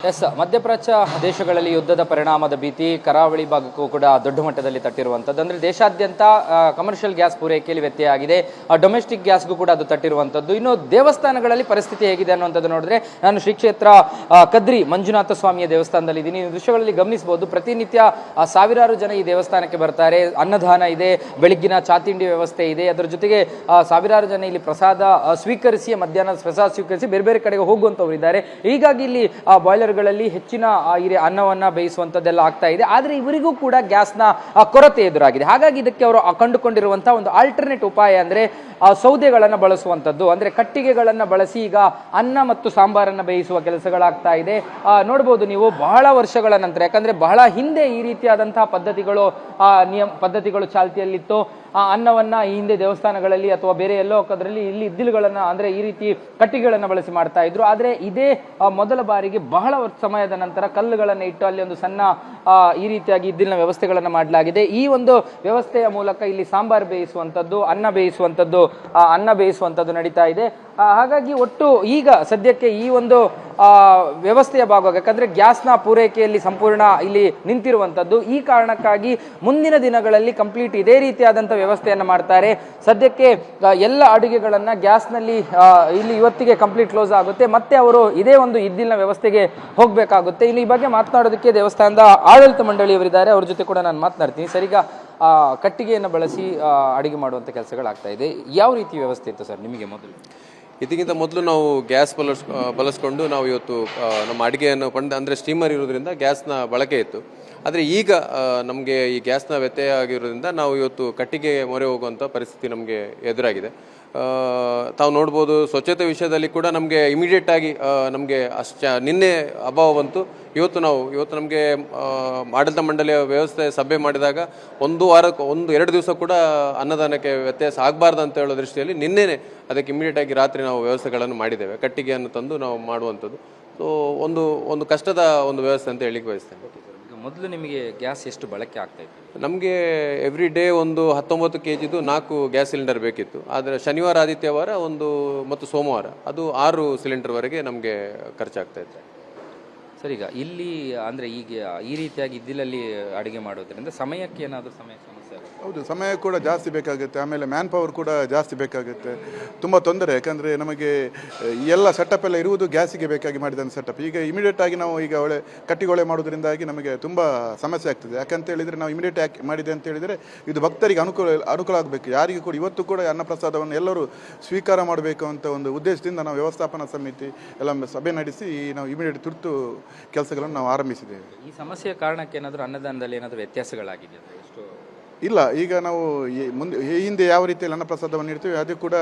S ಮಧ್ಯಪ್ರಾಚ್ಯ ದೇಶಗಳಲ್ಲಿ ಯುದ್ಧದ ಪರಿಣಾಮದ ಭೀತಿ ಕರಾವಳಿ ಭಾಗಕ್ಕೂ ಕೂಡ ದೊಡ್ಡ ಮಟ್ಟದಲ್ಲಿ ತಟ್ಟಿರುವಂಥದ್ದು. ಅಂದರೆ ದೇಶಾದ್ಯಂತ ಕಮರ್ಷಿಯಲ್ ಗ್ಯಾಸ್ ಪೂರೈಕೆಯಲ್ಲಿ ವ್ಯತ್ಯಯ ಆಗಿದೆ, ಡೊಮೆಸ್ಟಿಕ್ ಗ್ಯಾಸ್ಗೂ ಕೂಡ ಅದು ತಟ್ಟಿರುವಂಥದ್ದು. ಇನ್ನು ದೇವಸ್ಥಾನಗಳಲ್ಲಿ ಪರಿಸ್ಥಿತಿ ಹೇಗಿದೆ ಅನ್ನುವಂಥದ್ದು ನೋಡಿದ್ರೆ, ನಾನು ಶ್ರೀ ಕ್ಷೇತ್ರ ಕದ್ರಿ ಮಂಜುನಾಥ ಸ್ವಾಮಿಯ ದೇವಸ್ಥಾನದಲ್ಲಿ ಇದ್ದೀನಿ. ದೃಶ್ಯಗಳಲ್ಲಿ ಗಮನಿಸಬಹುದು, ಪ್ರತಿನಿತ್ಯ ಸಾವಿರಾರು ಜನ ಈ ದೇವಸ್ಥಾನಕ್ಕೆ ಬರ್ತಾರೆ. ಅನ್ನದಾನ ಇದೆ, ಬೆಳಗ್ಗಿನ ಚಾತಿಂಡಿ ವ್ಯವಸ್ಥೆ ಇದೆ, ಅದರ ಜೊತೆಗೆ ಸಾವಿರಾರು ಜನ ಇಲ್ಲಿ ಪ್ರಸಾದ ಸ್ವೀಕರಿಸಿ, ಮಧ್ಯಾಹ್ನ ಪ್ರಸಾದ ಸ್ವೀಕರಿಸಿ ಬೇರೆ ಬೇರೆ ಕಡೆಗೆ ಹೋಗುವಂಥವ್ರು ಇದ್ದಾರೆ. ಹೀಗಾಗಿ ಇಲ್ಲಿ ಬಾಯ್ಲರ್ ಗಳಲ್ಲಿ ಹೆಚ್ಚಿನ ಅನ್ನವನ್ನ ಬೇಯಿಸುವಂತದ್ದೆಲ್ಲ ಆಗ್ತಾ ಇದೆ. ಆದ್ರೆ ಇವರಿಗೂ ಕೂಡ ಗ್ಯಾಸ್ನ ಕೊರತೆ ಎದುರಾಗಿದೆ. ಹಾಗಾಗಿ ಇದಕ್ಕೆ ಅವರು ಕಂಡುಕೊಂಡಿರುವಂತಹ ಒಂದು ಆಲ್ಟರ್ನೇಟ್ ಉಪಾಯ ಅಂದ್ರೆ ಸೌದೆಗಳನ್ನ ಬಳಸುವಂತದ್ದು. ಅಂದ್ರೆ ಕಟ್ಟಿಗೆಗಳನ್ನ ಬಳಸಿ ಈಗ ಅನ್ನ ಮತ್ತು ಸಾಂಬಾರನ್ನ ಬೇಯಿಸುವ ಕೆಲಸಗಳಾಗ್ತಾ ಇದೆ. ನೋಡಬಹುದು ನೀವು, ಬಹಳ ವರ್ಷಗಳ ನಂತರ, ಯಾಕಂದ್ರೆ ಬಹಳ ಹಿಂದೆ ಈ ರೀತಿಯಾದಂತಹ ಪದ್ಧತಿಗಳು ಚಾಲ್ತಿಯಲ್ಲಿತ್ತು. ಅನ್ನವನ್ನ ಈ ಹಿಂದೆ ದೇವಸ್ಥಾನಗಳಲ್ಲಿ ಅಥವಾ ಬೇರೆ ಎಲ್ಲೋ ಅದರಲ್ಲಿ ಇಲ್ಲಿ ಇದ್ದಿಲುಗಳನ್ನ ಅಂದ್ರೆ ಈ ರೀತಿ ಕಟ್ಟಿಗೆಗಳನ್ನ ಬಳಸಿ ಮಾಡ್ತಾ ಇದ್ರು. ಆದ್ರೆ ಇದೇ ಮೊದಲ ಬಾರಿಗೆ ಬಹಳ ಸಮಯದ ನಂತರ ಕಲ್ಲುಗಳನ್ನ ಇಟ್ಟು ಅಲ್ಲಿ ಒಂದು ಸಣ್ಣ ಈ ರೀತಿಯಾಗಿ ಇದ್ದಿಲಿನ ವ್ಯವಸ್ಥೆಗಳನ್ನ ಮಾಡಲಾಗಿದೆ. ಈ ಒಂದು ವ್ಯವಸ್ಥೆಯ ಮೂಲಕ ಇಲ್ಲಿ ಸಾಂಬಾರ್ ಬೇಯಿಸುವಂತದ್ದು, ಅನ್ನ ಬೇಯಿಸುವಂತದ್ದು ನಡೀತಾ ಇದೆ. ಹಾಗಾಗಿ ಒಟ್ಟು ಈಗ ಸದ್ಯಕ್ಕೆ ಈ ಒಂದು ವ್ಯವಸ್ಥೆಯ ಭಾಗವಾಗಿ, ಯಾಕಂದ್ರೆ ಗ್ಯಾಸ್ನ ಪೂರೈಕೆಯಲ್ಲಿ ಸಂಪೂರ್ಣ ಇಲ್ಲಿ ನಿಂತಿರುವಂತದ್ದು. ಈ ಕಾರಣಕ್ಕಾಗಿ ಮುಂದಿನ ದಿನಗಳಲ್ಲಿ ಕಂಪ್ಲೀಟ್ ಇದೇ ರೀತಿಯಾದಂತಹ ವ್ಯವಸ್ಥೆಯನ್ನ ಮಾಡ್ತಾರೆ. ಸದ್ಯಕ್ಕೆ ಎಲ್ಲ ಅಡುಗೆಗಳನ್ನ ಗ್ಯಾಸ್ನಲ್ಲಿ ಇಲ್ಲಿ ಇವತ್ತಿಗೆ ಕಂಪ್ಲೀಟ್ ಕ್ಲೋಸ್ ಆಗುತ್ತೆ. ಮತ್ತೆ ಅವರು ಇದೇ ಒಂದು ಇದ್ದಿಲಿನ ವ್ಯವಸ್ಥೆಗೆ ಹೋಗ್ಬೇಕಾಗುತ್ತೆ. ಇಲ್ಲಿ ಈ ಬಗ್ಗೆ ಮಾತನಾಡೋದಕ್ಕೆ ದೇವಸ್ಥಾನದ ಆಡಳಿತ ಮಂಡಳಿಯವರಿದ್ದಾರೆ, ಅವ್ರ ಜೊತೆ ಕೂಡ ನಾನು ಮಾತನಾಡ್ತೀನಿ. ಸರಿಗ ಕಟ್ಟಿಗೆಯನ್ನು ಬಳಸಿ ಅಡುಗೆ ಮಾಡುವಂತ ಕೆಲಸಗಳಾಗ್ತಾ ಇದೆ. ಯಾವ ರೀತಿ ವ್ಯವಸ್ಥೆ ಇತ್ತು ಸರ್ ನಿಮಗೆ ಮೊದಲು? ಇದಕ್ಕಿಂತ ಮೊದಲು ನಾವು ಗ್ಯಾಸ್ ಬಳಸ್ಕೊಂಡು ನಾವು ಇವತ್ತು ನಮ್ಮ ಅಡುಗೆಯನ್ನು ಅಂದರೆ ಸ್ಟೀಮರ್ ಇರೋದ್ರಿಂದ ಗ್ಯಾಸ್ನ ಬಳಕೆ ಇತ್ತು. ಆದರೆ ಈಗ ನಮಗೆ ಈ ಗ್ಯಾಸ್ನ ವ್ಯತ್ಯಯ ಆಗಿರೋದ್ರಿಂದ ನಾವು ಇವತ್ತು ಕಟ್ಟಿಗೆ ಮೊರೆ ಹೋಗುವಂಥ ಪರಿಸ್ಥಿತಿ ನಮಗೆ ಎದುರಾಗಿದೆ. ತಾವು ನೋಡ್ಬೋದು, ಸ್ವಚ್ಛತೆ ವಿಷಯದಲ್ಲಿ ಕೂಡ ನಮಗೆ ಇಮಿಡಿಯೇಟ್ ಆಗಿ ನಮಗೆ ನಿನ್ನೆ ಅಭಾವ ಬಂತು. ಇವತ್ತು ನಮಗೆ ಆಡಳಿತ ಮಂಡಳಿಯ ವ್ಯವಸ್ಥೆ ಸಭೆ ಮಾಡಿದಾಗ ಎರಡು ದಿವಸ ಕೂಡ ಅನ್ನದಾನಕ್ಕೆ ವ್ಯತ್ಯಾಸ ಆಗಬಾರ್ದು ಅಂತ ಹೇಳೋ ದೃಷ್ಟಿಯಲ್ಲಿ ನಿನ್ನೆನೆ ಅದಕ್ಕೆ ಇಮಿಡಿಯೇಟ್ ಆಗಿ ರಾತ್ರಿ ನಾವು ವ್ಯವಸ್ಥೆಗಳನ್ನು ಮಾಡಿದ್ದೇವೆ. ಕಟ್ಟಿಗೆಯನ್ನು ತಂದು ನಾವು ಮಾಡುವಂಥದ್ದು. ಸೊ ಒಂದು ಕಷ್ಟದ ಒಂದು ವ್ಯವಸ್ಥೆ ಅಂತ ಹೇಳಿಕ್ಕೆ ಬಯಸ್ತೇನೆ. ಮೊದಲು ನಿಮಗೆ ಗ್ಯಾಸ್ ಎಷ್ಟು ಬಳಕೆ ಆಗ್ತಾ ಇತ್ತು? ನಮಗೆ ಎವ್ರಿ ಡೇ ಒಂದು 19 kgದು 4 ಗ್ಯಾಸ್ ಸಿಲಿಂಡರ್ ಬೇಕಿತ್ತು. ಆದರೆ ಶನಿವಾರ, ಆದಿತ್ಯವಾರ ಮತ್ತು ಸೋಮವಾರ ಅದು 6 ಸಿಲಿಂಡರ್ವರೆಗೆ ನಮಗೆ ಖರ್ಚಾಗ್ತಾ ಇತ್ತು. ಸರ್, ಈಗ ಇಲ್ಲಿ ಅಂದರೆ ಈಗ ಈ ರೀತಿಯಾಗಿ ಇದ್ದಿಲಲ್ಲಿ ಅಡುಗೆ ಮಾಡೋದ್ರಿಂದ ಸಮಯಕ್ಕೆ ಏನಾದರೂ ಸಮಸ್ಯೆ ಆಗುತ್ತೆ? ಹೌದು, ಸಮಯ ಕೂಡ ಜಾಸ್ತಿ ಬೇಕಾಗುತ್ತೆ. ಆಮೇಲೆ ಮ್ಯಾನ್ ಪವರ್ ಕೂಡ ಜಾಸ್ತಿ ಬೇಕಾಗುತ್ತೆ. ತುಂಬ ತೊಂದರೆ, ಯಾಕಂದರೆ ನಮಗೆ ಎಲ್ಲ ಸೆಟಪ್ ಎಲ್ಲ ಇರುವುದು ಗ್ಯಾಸಿಗೆ ಬೇಕಾಗಿ ಮಾಡಿದಂಥ ಸೆಟಪ್. ಈಗ ಇಮಿಡಿಯೇಟ್ ಆಗಿ ನಾವು ಈಗ ಕಟ್ಟಿಗೊಳೆ ಮಾಡೋದ್ರಿಂದಾಗಿ ನಮಗೆ ತುಂಬ ಸಮಸ್ಯೆ ಆಗ್ತದೆ. ಯಾಕಂತ ಹೇಳಿದರೆ ನಾವು ಇಮಿಡಿಯೇಟ್ ಆಗಿ ಮಾಡಿದೆ ಅಂತ ಹೇಳಿದರೆ ಇದು ಭಕ್ತರಿಗೆ ಅನುಕೂಲ ಆಗಬೇಕು. ಯಾರಿಗೂ ಕೂಡ ಇವತ್ತು ಕೂಡ ಅನ್ನಪ್ರಸಾದವನ್ನು ಎಲ್ಲರೂ ಸ್ವೀಕಾರ ಮಾಡಬೇಕು ಅಂತ ಒಂದು ಉದ್ದೇಶದಿಂದ ನಾವು ವ್ಯವಸ್ಥಾಪನಾ ಸಮಿತಿ ಎಲ್ಲ ಸಭೆ ನಡೆಸಿ ನಾವು ಇಮಿಡಿಯೇಟ್ ತುರ್ತು ಕೆಲಸಗಳನ್ನು ನಾವು ಆರಂಭಿಸಿದ್ದೇವೆ. ಈ ಸಮಸ್ಯೆಯ ಕಾರಣಕ್ಕೆ ಏನಾದರೂ ಅನ್ನದಾನದಲ್ಲಿ ಏನಾದರೂ ವ್ಯತ್ಯಾಸಗಳಾಗಿದೆ? ಎಷ್ಟು ಇಲ್ಲ, ಈಗ ನಾವು ಹಿಂದೆ ಯಾವ ರೀತಿಯಲ್ಲಿ ಅನ್ನಪ್ರಸಾದವನ್ನು ನೀಡ್ತೇವೆ ಅದೇ ಕೂಡ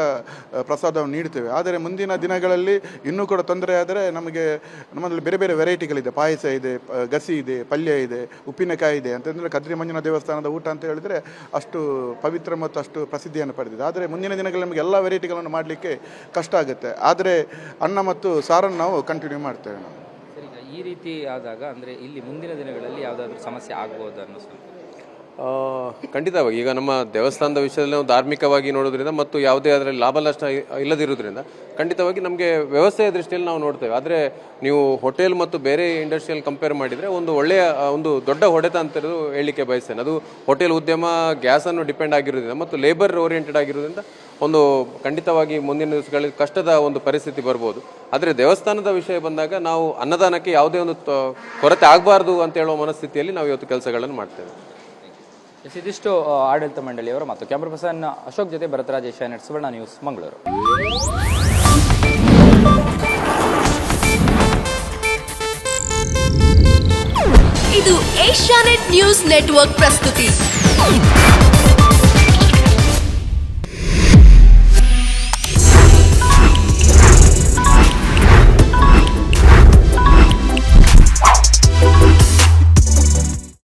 ಪ್ರಸಾದವನ್ನು ನೀಡ್ತೇವೆ. ಆದರೆ ಮುಂದಿನ ದಿನಗಳಲ್ಲಿ ಇನ್ನೂ ಕೂಡ ತೊಂದರೆ ಆದರೆ ನಮ್ಮಲ್ಲಿ ಬೇರೆ ಬೇರೆ ವೆರೈಟಿಗಳಿದೆ. ಪಾಯಸ ಇದೆ, ಗಸಿ ಇದೆ, ಪಲ್ಯ ಇದೆ, ಉಪ್ಪಿನಕಾಯಿ ಇದೆ. ಅಂತಂದರೆ ಕದ್ರಿ ಮಂಜುನಾಥ ದೇವಸ್ಥಾನದ ಊಟ ಅಂತ ಹೇಳಿದರೆ ಅಷ್ಟು ಪವಿತ್ರ ಮತ್ತು ಅಷ್ಟು ಪ್ರಸಿದ್ಧಿಯನ್ನು ಪಡೆದಿದೆ. ಆದರೆ ಮುಂದಿನ ದಿನಗಳಲ್ಲಿ ನಮಗೆ ಎಲ್ಲ ವೆರೈಟಿಗಳನ್ನು ಮಾಡಲಿಕ್ಕೆ ಕಷ್ಟ ಆಗುತ್ತೆ. ಆದರೆ ಅನ್ನ ಮತ್ತು ಸಾರನ್ನು ನಾವು ಕಂಟಿನ್ಯೂ ಮಾಡ್ತೇವೆ ನಾವು. ಈ ರೀತಿ ಆದಾಗ ಅಂದರೆ ಇಲ್ಲಿ ಮುಂದಿನ ದಿನಗಳಲ್ಲಿ ಯಾವುದಾದ್ರೂ ಸಮಸ್ಯೆ ಆಗ್ಬೋದು ಅನ್ನಿಸ್ತು? ಖಂಡಿತವಾಗಿ ಈಗ ನಮ್ಮ ದೇವಸ್ಥಾನದ ವಿಷಯದಲ್ಲಿ ನಾವು ಧಾರ್ಮಿಕವಾಗಿ ನೋಡೋದ್ರಿಂದ ಮತ್ತು ಯಾವುದೇ ಅದರಲ್ಲಿ ಲಾಭ ನಷ್ಟ ಇಲ್ಲದಿರೋದ್ರಿಂದ ಖಂಡಿತವಾಗಿ ನಮಗೆ ವ್ಯವಸ್ಥೆಯ ದೃಷ್ಟಿಯಲ್ಲಿ ನಾವು ನೋಡ್ತೇವೆ. ಆದರೆ ನೀವು ಹೋಟೆಲ್ ಮತ್ತು ಬೇರೆ ಇಂಡಸ್ಟ್ರಿಯಲ್ ಕಂಪೇರ್ ಮಾಡಿದರೆ ಒಂದು ಒಳ್ಳೆಯ ಒಂದು ದೊಡ್ಡ ಹೊಡೆತ ಅಂತ ಹೇಳಲಿಕ್ಕೆ ಬಯಸ್ತೇನೆ. ಅದು ಹೋಟೆಲ್ ಉದ್ಯಮ ಗ್ಯಾಸನ್ನು ಡಿಪೆಂಡ್ ಆಗಿರೋದ್ರಿಂದ ಮತ್ತು ಲೇಬರ್ ಓರಿಯೆಂಟೆಡ್ ಆಗಿರೋದ್ರಿಂದ ಖಂಡಿತವಾಗಿ ಮುಂದಿನ ದಿವಸಗಳಲ್ಲಿ ಕಷ್ಟದ ಒಂದು ಪರಿಸ್ಥಿತಿ ಬರ್ಬೋದು. ಆದರೆ ದೇವಸ್ಥಾನದ ವಿಷಯ ಬಂದಾಗ ನಾವು ಅನ್ನದಾನಕ್ಕೆ ಯಾವುದೇ ಒಂದು ಕೊರತೆ ಆಗಬಾರ್ದು ಅಂತ ಹೇಳುವ ಮನಸ್ಥಿತಿಯಲ್ಲಿ ನಾವು ಇವತ್ತು ಕೆಲಸಗಳನ್ನು ಮಾಡ್ತೇವೆ. ಇದಿಷ್ಟು ಆಡಳಿತ ಮಂಡಳಿಯವರ ಮತ್ತು ಕ್ಯಾಮ್ರಾ ಪರ್ಸನ್ ಅಶೋಕ್ ಜೊತೆ ಭರತರಾಜ್, ಏಷ್ಯಾನೆಟ್ ಸುವರ್ಣ ನ್ಯೂಸ್, ಮಂಗಳೂರು. ಇದು ಏಷ್ಯಾನೆಟ್ ನ್ಯೂಸ್ ನೆಟ್ವರ್ಕ್ ಪ್ರಸ್ತುತಿ.